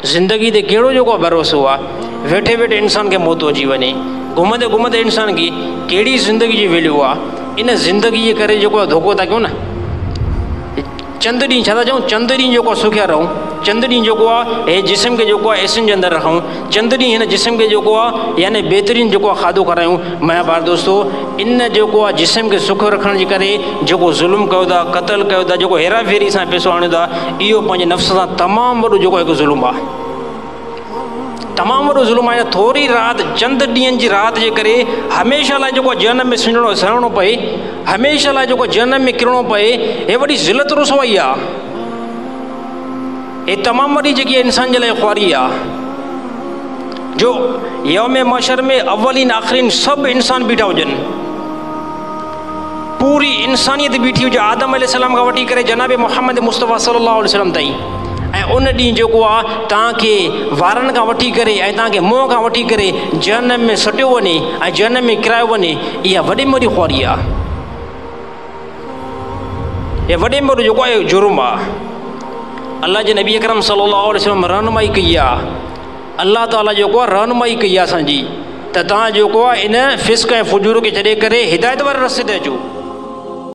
ज़िंदगी ते कहिड़ो जेको भरोसो आहे। वेठे वेठे इंसान खे मौत अची वञे, घुमंदे घुमंदे इंसान की कहिड़ी ज़िंदगी जी वैल्यू आहे। इन ज़िंदगी जे करे जेको धोखो था कयूं न। चंद ॾींहुं छा था चऊं, चंद ॾींहुं जेको सुखिया रहूं, चंद ॾींहुं जेको आहे हे जिस्म खे जेको आहे एसिन जे अंदरि रखूं, चंद ॾींहुं हिन जिस्म खे जेको आहे यानी बहितरीनु जेको आहे खाधो खारायूं। मुंहिंजा ॿार दोस्तो, इन जेको आहे जिस्म खे सुख रखण जे करे जेको ज़ुल्म कयो था, क़तल कयो था, जेको हेरा फेरी सां पैसो आणियो था, इहो पंहिंजे नफ़्स सां तमामु वॾो जेको हिकु ज़ुल्म आहे, तमामु वॾो ज़ुल्म आहे। थोरी राति, चंद ॾींहंनि जी राति जे करे हमेशह लाइ जेको जहन्नम में सड़णो पए, हमेशह लाइ जेको जहन्नम में किरणो पए, हे वॾी ज़िलत रुसवाई आहे। हे तमामु वॾी जेकी इंसान जे लाइ ख़्वारी आहे। जो यौम मशर में अवलिन आख़िरीन सभु इंसान बीठा हुजनि, पूरी इंसानियत बीठी हुजे, आदम अलैहिस्सलाम खां वठी करे जनाब मोहम्मद मुस्तफ़ा सल्लल्लाहु अलैहि वसल्लम ताईं। ऐं उन ॾींहुं जेको आहे तव्हांखे वारनि खां वठी करे ऐं तव्हांखे मुंहं खां वठी करे जहन्नम में सटियो वञे ऐं जहन्नम में किरायो वञे, इहा वॾे में वॾी ख़्वारी आहे। इहा वॾे में वॾो जेको आहे जुर्म आहे। अल्लाह जे नबी अकरम सल्लल्लाहु अलैहि वसल्लम रहनुमाई कई आहे, अल्लाह ताला जेको आहे रहनुमाई कई आहे असांजी, त तव्हां जेको आहे इन फिस्क ऐं फुजूर खे छॾे करे हिदायत वारे रस्ते ते अचो।